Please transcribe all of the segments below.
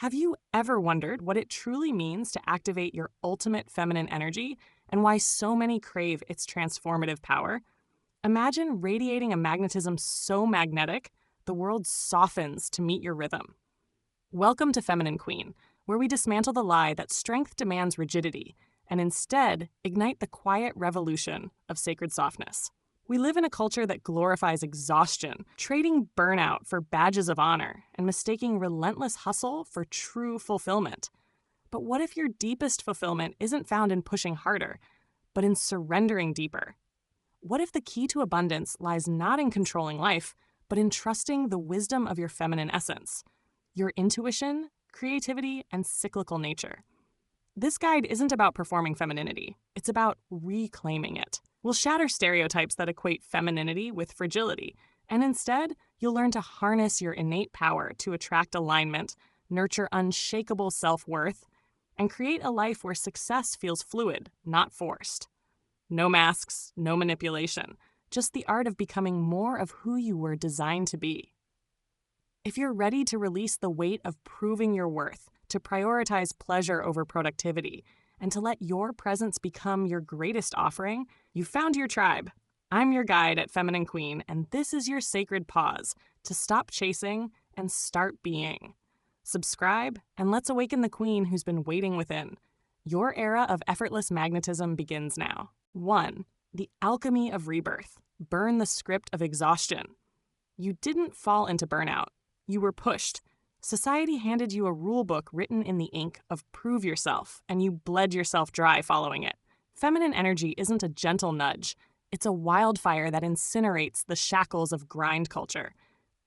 Have you ever wondered what it truly means to activate your ultimate feminine energy and why so many crave its transformative power? Imagine radiating a magnetism so magnetic, the world softens to meet your rhythm. Welcome to Feminine Queen, where we dismantle the lie that strength demands rigidity and instead ignite the quiet revolution of sacred softness. We live in a culture that glorifies exhaustion, trading burnout for badges of honor and mistaking relentless hustle for true fulfillment. But what if your deepest fulfillment isn't found in pushing harder, but in surrendering deeper? What if the key to abundance lies not in controlling life, but in trusting the wisdom of your feminine essence, your intuition, creativity, and cyclical nature? This guide isn't about performing femininity. It's about reclaiming it. We'll shatter stereotypes that equate femininity with fragility, and instead, you'll learn to harness your innate power to attract alignment, nurture unshakable self-worth, and create a life where success feels fluid, not forced. No masks, no manipulation, just the art of becoming more of who you were designed to be. If you're ready to release the weight of proving your worth, to prioritize pleasure over productivity, and to let your presence become your greatest offering, you found your tribe. I'm your guide at Feminine Queen, and this is your sacred pause to stop chasing and start being. Subscribe, and let's awaken the queen who's been waiting within. Your era of effortless magnetism begins now. 1. The alchemy of rebirth. Burn the script of exhaustion. You didn't fall into burnout. You were pushed. Society handed you a rule book written in the ink of prove yourself, and you bled yourself dry following it. Feminine energy isn't a gentle nudge. It's a wildfire that incinerates the shackles of grind culture.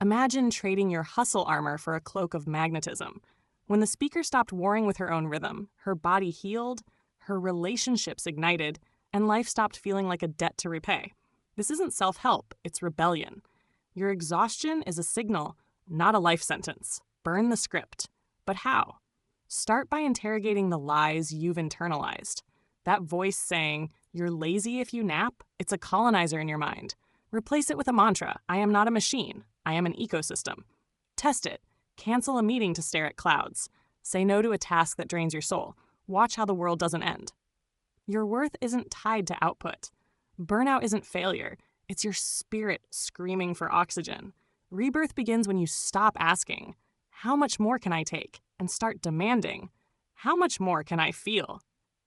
Imagine trading your hustle armor for a cloak of magnetism. When the speaker stopped warring with her own rhythm, her body healed, her relationships ignited, and life stopped feeling like a debt to repay. This isn't self-help, it's rebellion. Your exhaustion is a signal, not a life sentence. Burn the script. But how? Start by interrogating the lies you've internalized. That voice saying, "You're lazy if you nap," it's a colonizer in your mind. Replace it with a mantra, "I am not a machine, I am an ecosystem." Test it. Cancel a meeting to stare at clouds. Say no to a task that drains your soul. Watch how the world doesn't end. Your worth isn't tied to output. Burnout isn't failure. It's your spirit screaming for oxygen. Rebirth begins when you stop asking, "How much more can I take?" and start demanding, "How much more can I feel?"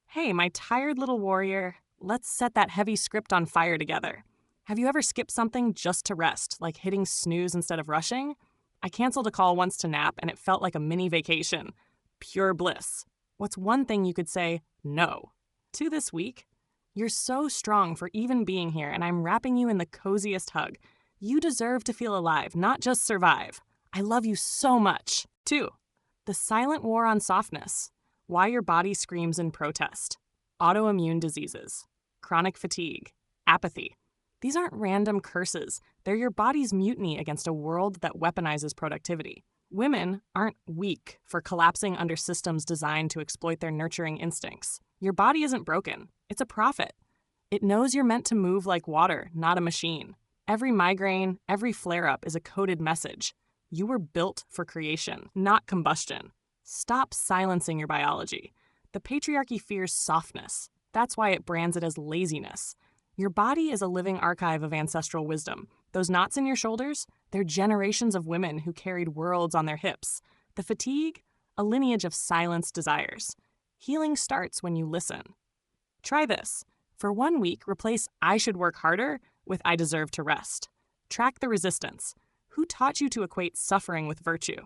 Hey, my tired little warrior, let's set that heavy script on fire together. Have you ever skipped something just to rest, like hitting snooze instead of rushing? I canceled a call once to nap, and it felt like a mini vacation. Pure bliss. What's one thing you could say no to this week? You're so strong for even being here, and I'm wrapping you in the coziest hug. You deserve to feel alive, not just survive. I love you so much. 2. The silent war on softness. Why your body screams in protest. Autoimmune diseases. Chronic fatigue. Apathy. These aren't random curses. They're your body's mutiny against a world that weaponizes productivity. Women aren't weak for collapsing under systems designed to exploit their nurturing instincts. Your body isn't broken. It's a prophet. It knows you're meant to move like water, not a machine. Every migraine, every flare-up is a coded message. You were built for creation, not combustion. Stop silencing your biology. The patriarchy fears softness. That's why it brands it as laziness. Your body is a living archive of ancestral wisdom. Those knots in your shoulders, they're generations of women who carried worlds on their hips. The fatigue, a lineage of silenced desires. Healing starts when you listen. Try this. For 1 week, replace "I should work harder" with "I deserve to rest." Track the resistance. Who taught you to equate suffering with virtue?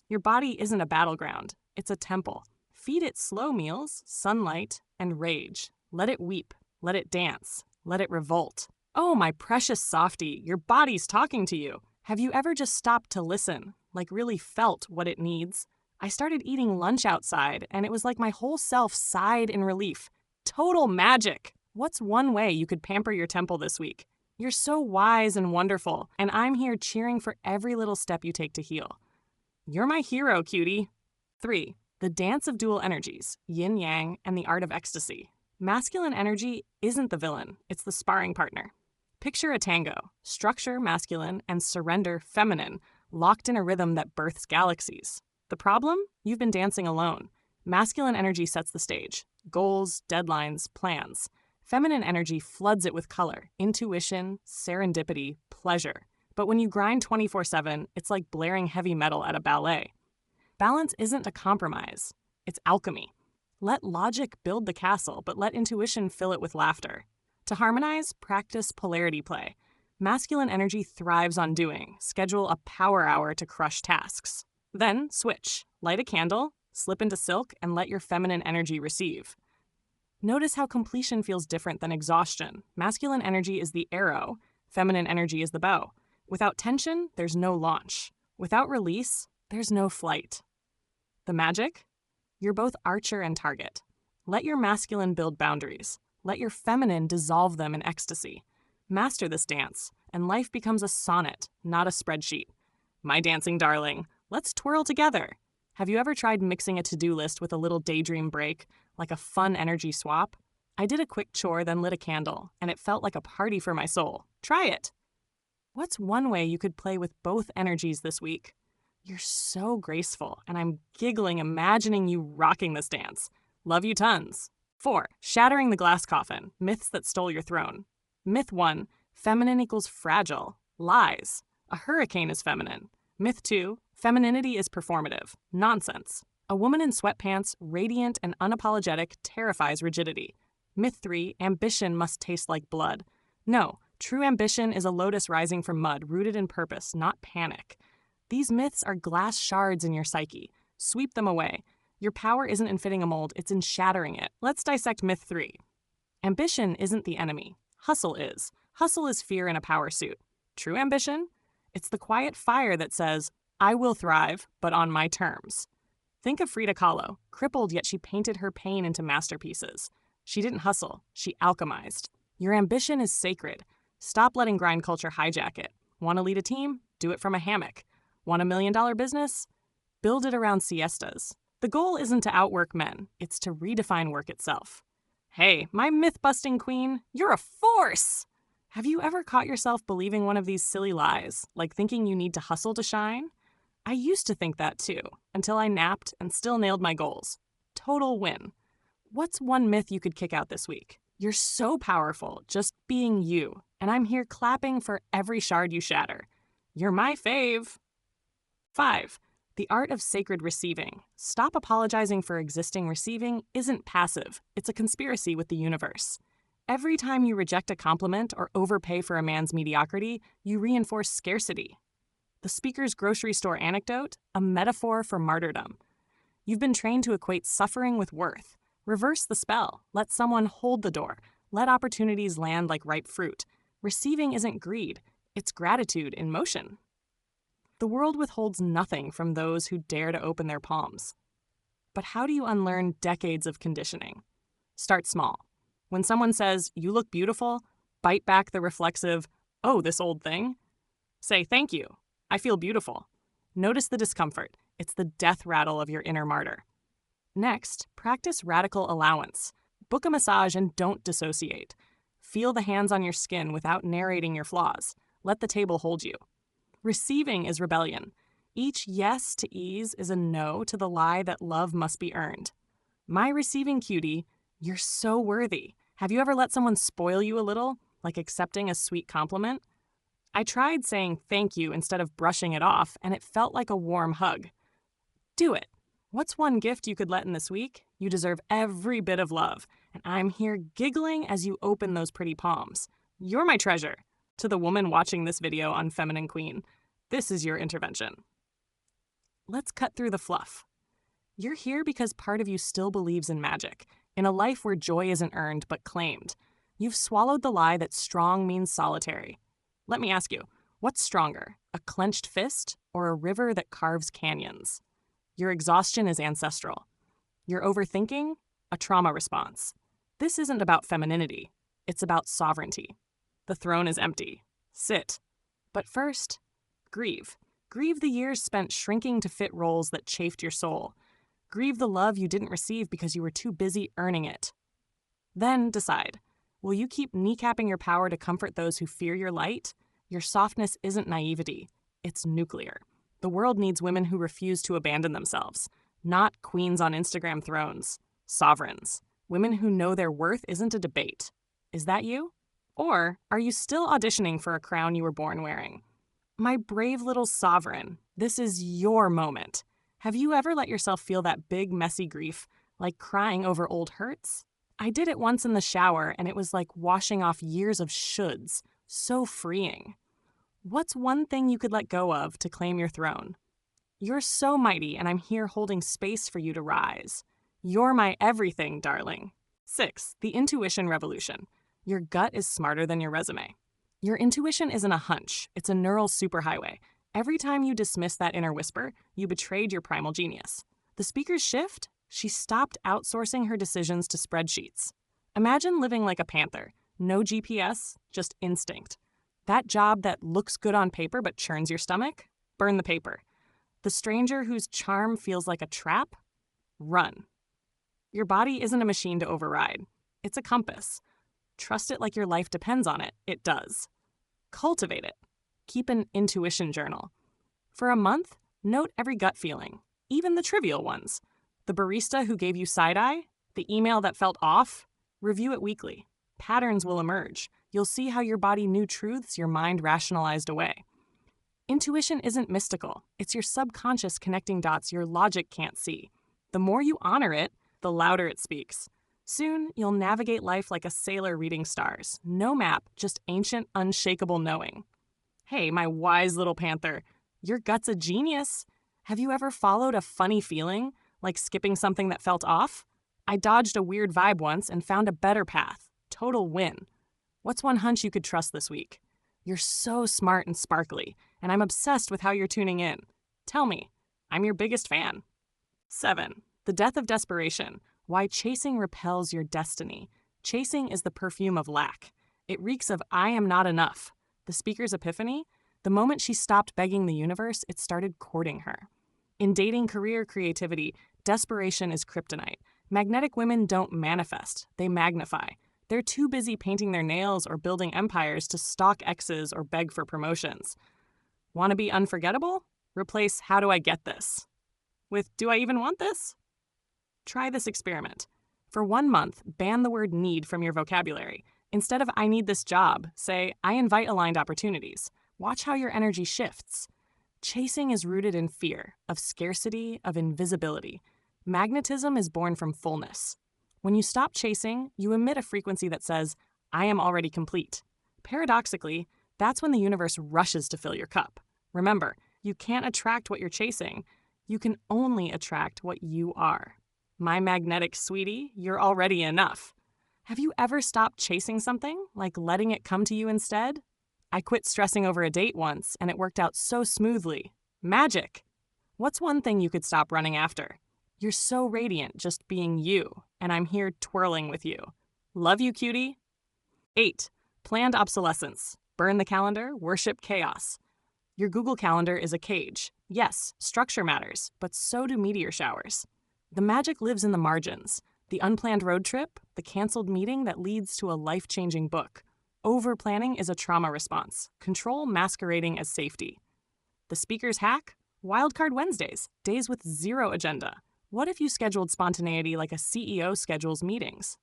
Your body isn't a battleground. It's a temple. Feed it slow meals, sunlight, and rage. Let it weep. Let it dance. Let it revolt. Oh, my precious softie, your body's talking to you. Have you ever just stopped to listen, like really felt what it needs? I started eating lunch outside, and it was like my whole self sighed in relief. Total magic! What's one way you could pamper your temple this week? You're so wise and wonderful, and I'm here cheering for every little step you take to heal. You're my hero, cutie. 3. The dance of dual energies, yin-yang, and the art of ecstasy. Masculine energy isn't the villain, it's the sparring partner. Picture a tango, structure masculine and surrender feminine, locked in a rhythm that births galaxies. The problem? You've been dancing alone. Masculine energy sets the stage. Goals, deadlines, plans. Feminine energy floods it with color, intuition, serendipity, pleasure. But when you grind 24/7, it's like blaring heavy metal at a ballet. Balance isn't a compromise. It's alchemy. Let logic build the castle, but let intuition fill it with laughter. To harmonize, practice polarity play. Masculine energy thrives on doing. Schedule a power hour to crush tasks. Then switch. Light a candle, slip into silk, and let your feminine energy receive. Notice how completion feels different than exhaustion. Masculine energy is the arrow, feminine energy is the bow. Without tension, there's no launch. Without release, there's no flight. The magic? You're both archer and target. Let your masculine build boundaries. Let your feminine dissolve them in ecstasy. Master this dance, and life becomes a sonnet, not a spreadsheet. My dancing darling, let's twirl together. Have you ever tried mixing a to-do list with a little daydream break, like a fun energy swap? I did a quick chore, then lit a candle, and it felt like a party for my soul. Try it. What's one way you could play with both energies this week? You're so graceful, and I'm giggling imagining you rocking this dance. Love you tons. 4. Shattering the glass coffin. Myths that stole your throne. Myth 1. Feminine equals fragile. Lies. A hurricane is feminine. Myth 2. Femininity is performative. Nonsense. A woman in sweatpants, radiant and unapologetic, terrifies rigidity. Myth 3. Ambition must taste like blood. No, true ambition is a lotus rising from mud, rooted in purpose, not panic. These myths are glass shards in your psyche. Sweep them away. Your power isn't in fitting a mold, it's in shattering it. Let's dissect myth 3. Ambition isn't the enemy. Hustle is. Hustle is fear in a power suit. True ambition? It's the quiet fire that says, I will thrive, but on my terms. Think of Frida Kahlo, crippled yet she painted her pain into masterpieces. She didn't hustle, she alchemized. Your ambition is sacred. Stop letting grind culture hijack it. Want to lead a team? Do it from a hammock. Want $1 million business? Build it around siestas. The goal isn't to outwork men, it's to redefine work itself. Hey, my myth-busting queen, you're a force! Have you ever caught yourself believing one of these silly lies, like thinking you need to hustle to shine? I used to think that too, until I napped and still nailed my goals. Total win. What's one myth you could kick out this week? You're so powerful, just being you, and I'm here clapping for every shard you shatter. You're my fave. 5. The art of sacred receiving. Stop apologizing for existing. Receiving isn't passive. It's a conspiracy with the universe. Every time you reject a compliment or overpay for a man's mediocrity, you reinforce scarcity. The speaker's grocery store anecdote, a metaphor for martyrdom. You've been trained to equate suffering with worth. Reverse the spell. Let someone hold the door. Let opportunities land like ripe fruit. Receiving isn't greed. It's gratitude in motion. The world withholds nothing from those who dare to open their palms. But how do you unlearn decades of conditioning? Start small. When someone says, you look beautiful, bite back the reflexive, oh, this old thing. Say, thank you. I feel beautiful. Notice the discomfort. It's the death rattle of your inner martyr. Next, practice radical allowance. Book a massage and don't dissociate. Feel the hands on your skin without narrating your flaws. Let the table hold you. Receiving is rebellion. Each yes to ease is a no to the lie that love must be earned. My receiving cutie, you're so worthy. Have you ever let someone spoil you a little, like accepting a sweet compliment? I tried saying thank you instead of brushing it off, and it felt like a warm hug. Do it. What's one gift you could let in this week? You deserve every bit of love, and I'm here giggling as you open those pretty palms. You're my treasure. To the woman watching this video on Feminine Queen, this is your intervention. Let's cut through the fluff. You're here because part of you still believes in magic, in a life where joy isn't earned but claimed. You've swallowed the lie that strong means solitary. Let me ask you, what's stronger, a clenched fist or a river that carves canyons? Your exhaustion is ancestral. Your overthinking, a trauma response. This isn't about femininity, it's about sovereignty. The throne is empty. Sit. But first, grieve. Grieve the years spent shrinking to fit roles that chafed your soul. Grieve the love you didn't receive because you were too busy earning it. Then decide, will you keep kneecapping your power to comfort those who fear your light? Your softness isn't naivety, it's nuclear. The world needs women who refuse to abandon themselves, not queens on Instagram thrones, sovereigns, women who know their worth isn't a debate. Is that you? Or are you still auditioning for a crown you were born wearing? My brave little sovereign, this is your moment. Have you ever let yourself feel that big, messy grief, like crying over old hurts? I did it once in the shower, and it was like washing off years of shoulds. So freeing. What's one thing you could let go of to claim your throne? You're so mighty, and I'm here holding space for you to rise. You're my everything, darling. 6. The intuition revolution. Your gut is smarter than your resume. Your intuition isn't a hunch, it's a neural superhighway. Every time you dismiss that inner whisper, you betrayed your primal genius. The speaker's shift? She stopped outsourcing her decisions to spreadsheets. Imagine living like a panther. No GPS, just instinct. That job that looks good on paper but churns your stomach? Burn the paper. The stranger whose charm feels like a trap? Run. Your body isn't a machine to override. It's a compass. Trust it like your life depends on it. It does. Cultivate it. Keep an intuition journal. For a month, note every gut feeling, even the trivial ones. The barista who gave you side-eye? The email that felt off? Review it weekly. Patterns will emerge. You'll see how your body knew truths your mind rationalized away. Intuition isn't mystical. It's your subconscious connecting dots your logic can't see. The more you honor it, the louder it speaks. Soon, you'll navigate life like a sailor reading stars. No map, just ancient, unshakable knowing. Hey, my wise little panther, your gut's a genius. Have you ever followed a funny feeling, like skipping something that felt off? I dodged a weird vibe once and found a better path. Total win. What's one hunch you could trust this week? You're so smart and sparkly, and I'm obsessed with how you're tuning in. Tell me. I'm your biggest fan. 7. The death of desperation. Why chasing repels your destiny. Chasing is the perfume of lack. It reeks of I am not enough. The speaker's epiphany? The moment she stopped begging the universe, it started courting her. In dating, career, creativity, desperation is kryptonite. Magnetic women don't manifest, they magnify. They're too busy painting their nails or building empires to stalk exes or beg for promotions. Want to be unforgettable? Replace how do I get this with do I even want this? Try this experiment. For 1 month, ban the word need from your vocabulary. Instead of I need this job, say I invite aligned opportunities. Watch how your energy shifts. Chasing is rooted in fear, of scarcity, of invisibility. Magnetism is born from fullness. When you stop chasing, you emit a frequency that says, I am already complete. Paradoxically, that's when the universe rushes to fill your cup. Remember, you can't attract what you're chasing. You can only attract what you are. My magnetic sweetie, you're already enough. Have you ever stopped chasing something, like letting it come to you instead? I quit stressing over a date once, and it worked out so smoothly. Magic! What's one thing you could stop running after? You're so radiant just being you, and I'm here twirling with you. Love you, cutie. 8. Planned obsolescence. Burn the calendar, worship chaos. Your Google Calendar is a cage. Yes, structure matters, but so do meteor showers. The magic lives in the margins. The unplanned road trip, the canceled meeting that leads to a life-changing book. Over-planning is a trauma response, control masquerading as safety. The speaker's hack? Wildcard Wednesdays, days with zero agenda. What if you scheduled spontaneity like a CEO schedules meetings?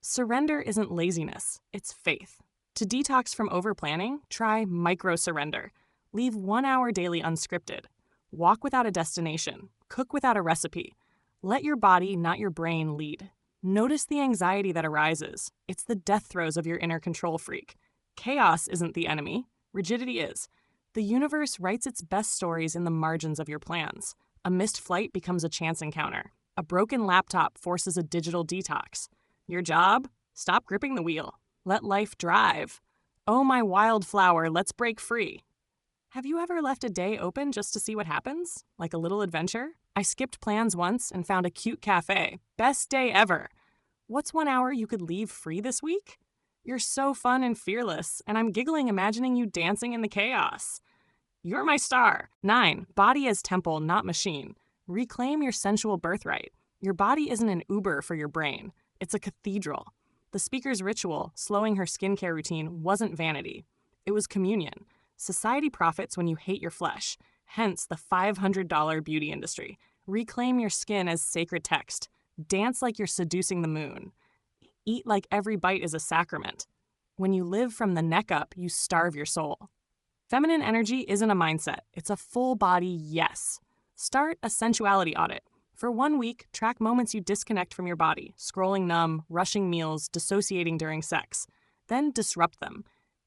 Surrender isn't laziness, it's faith. To detox from over-planning, try micro-surrender. Leave 1 hour daily unscripted. Walk without a destination. Cook without a recipe. Let your body, not your brain, lead. Notice the anxiety that arises. It's the death throes of your inner control freak. Chaos isn't the enemy. Rigidity is. The universe writes its best stories in the margins of your plans. A missed flight becomes a chance encounter. A broken laptop forces a digital detox. Your job? Stop gripping the wheel. Let life drive. Oh, my wildflower, let's break free. Have you ever left a day open just to see what happens? Like a little adventure? I skipped plans once and found a cute cafe. Best day ever. What's 1 hour you could leave free this week? You're so fun and fearless, and I'm giggling imagining you dancing in the chaos. You're my star. 9. Body as temple, not machine. Reclaim your sensual birthright. Your body isn't an Uber for your brain. It's a cathedral. The speaker's ritual, slowing her skincare routine, wasn't vanity. It was communion. Society profits when you hate your flesh. hence the $500 beauty industry. Reclaim your skin as sacred text. Dance like you're seducing the moon. Eat like every bite is a sacrament. When you live from the neck up, you starve your soul. Feminine energy isn't a mindset, it's a full body yes. Start a sensuality audit. For 1 week, track moments you disconnect from your body, scrolling numb, rushing meals, dissociating during sex. Then disrupt them.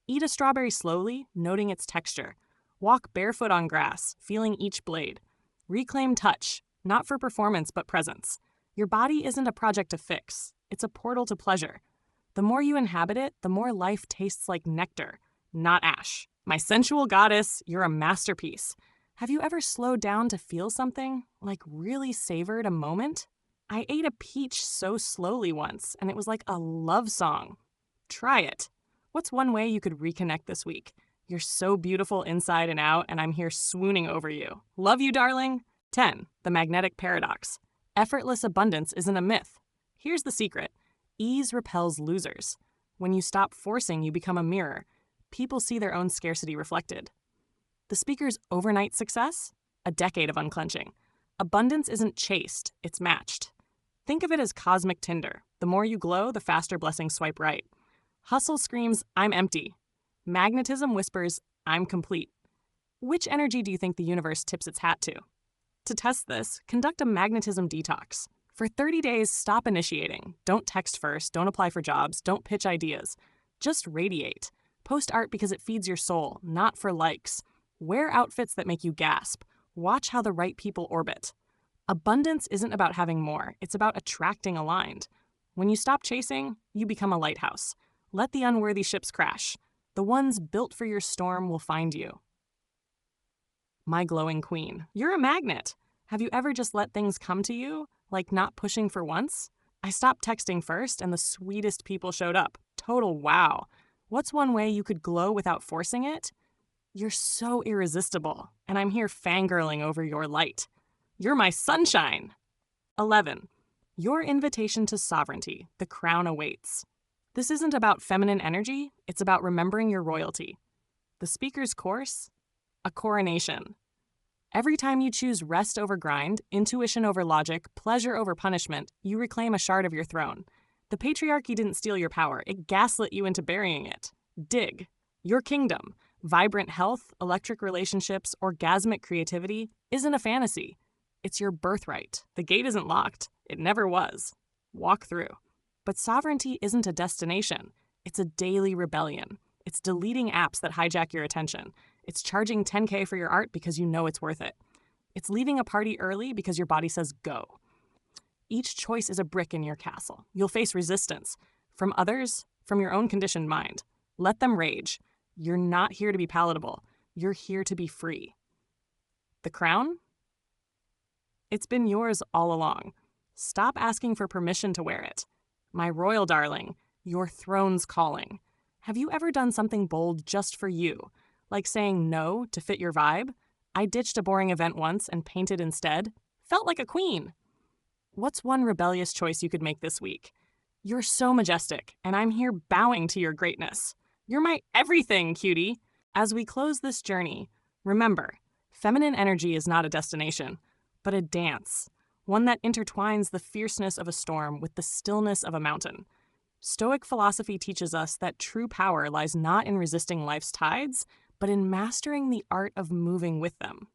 Eat a strawberry slowly, noting its texture. Walk barefoot on grass, feeling each blade. Reclaim touch, not for performance but presence. Your body isn't a project to fix, it's a portal to pleasure. The more you inhabit it, the more life tastes like nectar, not ash. My sensual goddess, you're a masterpiece. Have you ever slowed down to feel something? Like really savored a moment? I ate a peach so slowly once, and it was like a love song. Try it. What's one way you could reconnect this week? You're so beautiful inside and out, and I'm here swooning over you. Love you, darling. 10. The magnetic paradox. Effortless abundance isn't a myth. Here's the secret. Ease repels losers. When you stop forcing, you become a mirror. People see their own scarcity reflected. The speaker's overnight success? A decade of unclenching. Abundance isn't chased, it's matched. Think of it as cosmic Tinder. The more you glow, the faster blessings swipe right. Hustle screams, I'm empty. Magnetism whispers, I'm complete. Which energy do you think the universe tips its hat to? To test this, conduct a magnetism detox. For 30 days, stop initiating. Don't text first, don't apply for jobs, don't pitch ideas. Just radiate. Post art because it feeds your soul, not for likes. Wear outfits that make you gasp. Watch how the right people orbit. Abundance isn't about having more, it's about attracting aligned. When you stop chasing, you become a lighthouse. Let the unworthy ships crash. The ones built for your storm will find you. My glowing queen, you're a magnet. Have you ever just let things come to you, like not pushing for once? I stopped texting first and the sweetest people showed up. Total wow. What's one way you could glow without forcing it? You're so irresistible, and I'm here fangirling over your light. You're my sunshine. 11. Your invitation to sovereignty, the crown awaits. This isn't about feminine energy, it's about remembering your royalty. The speaker's course? A coronation. Every time you choose rest over grind, intuition over logic, pleasure over punishment, you reclaim a shard of your throne. The patriarchy didn't steal your power, it gaslit you into burying it. Dig. Your kingdom, vibrant health, electric relationships, orgasmic creativity, isn't a fantasy. It's your birthright. The gate isn't locked. It never was. Walk through. But sovereignty isn't a destination. It's a daily rebellion. It's deleting apps that hijack your attention. It's charging $10K for your art because you know it's worth it. It's leaving a party early because your body says go. Each choice is a brick in your castle. You'll face resistance. From others, from your own conditioned mind. Let them rage. You're not here to be palatable. You're here to be free. The crown? It's been yours all along. Stop asking for permission to wear it. My royal darling, your throne's calling. Have you ever done something bold just for you? Like saying no to fit your vibe? I ditched a boring event once and painted instead. Felt like a queen. What's one rebellious choice you could make this week? You're so majestic, and I'm here bowing to your greatness. You're my everything, cutie. As we close this journey, remember, feminine energy is not a destination, but a dance, one that intertwines the fierceness of a storm with the stillness of a mountain. Stoic philosophy teaches us that true power lies not in resisting life's tides, but in mastering the art of moving with them.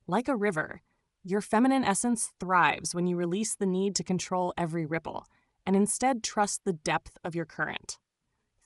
Like a river, your feminine essence thrives when you release the need to control every ripple, and instead trust the depth of your current.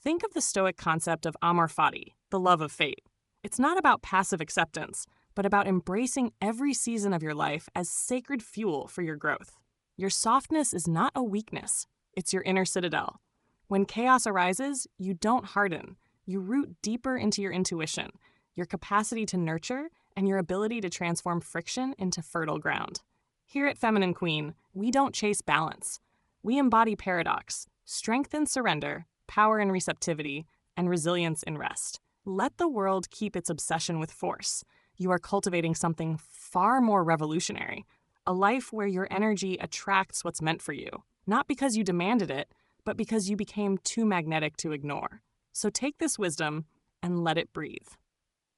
Think of the Stoic concept of amor fati, the love of fate. It's not about passive acceptance, but about embracing every season of your life as sacred fuel for your growth. Your softness is not a weakness, it's your inner citadel. When chaos arises, you don't harden. You root deeper into your intuition, your capacity to nurture, and your ability to transform friction into fertile ground. Here at Feminine Queen, we don't chase balance. We embody paradox, strength in surrender, power in receptivity, and resilience in rest. Let the world keep its obsession with force. You are cultivating something far more revolutionary, a life where your energy attracts what's meant for you, not because you demanded it, but because you became too magnetic to ignore. So take this wisdom and let it breathe.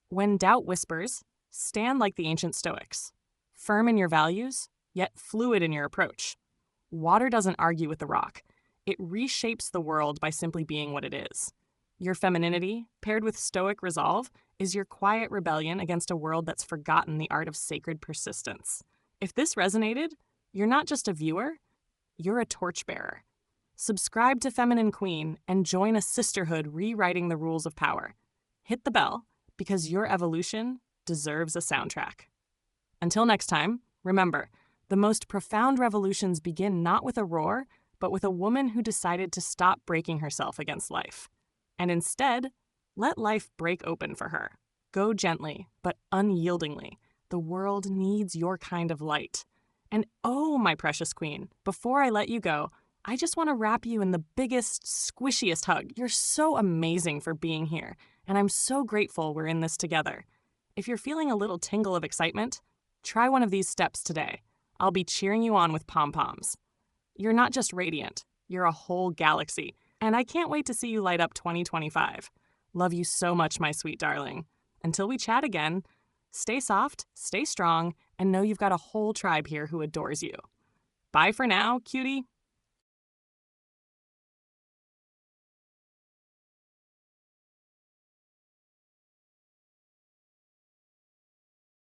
When doubt whispers, Stand like the ancient Stoics, firm in your values, yet fluid in your approach. Water doesn't argue with the rock. It reshapes the world by simply being what it is. Your femininity, paired with Stoic resolve, is your quiet rebellion against a world that's forgotten the art of sacred persistence. If this resonated, you're not just a viewer, you're a torchbearer. Subscribe to Feminine Queen and join a sisterhood rewriting the rules of power. Hit the bell, because your evolution deserves a soundtrack. Until next time, remember, the most profound revolutions begin not with a roar, but with a woman who decided to stop breaking herself against life. And instead, let life break open for her. Go gently, but unyieldingly. The world needs your kind of light. And oh, my precious queen, before I let you go, I just want to wrap you in the biggest, squishiest hug. You're so amazing for being here, and I'm so grateful we're in this together. If you're feeling a little tingle of excitement, try one of these steps today. I'll be cheering you on with pom-poms. You're not just radiant, you're a whole galaxy, and I can't wait to see you light up 2025. Love you so much, my sweet darling. Until we chat again, stay soft, stay strong, and know you've got a whole tribe here who adores you. Bye for now, cutie.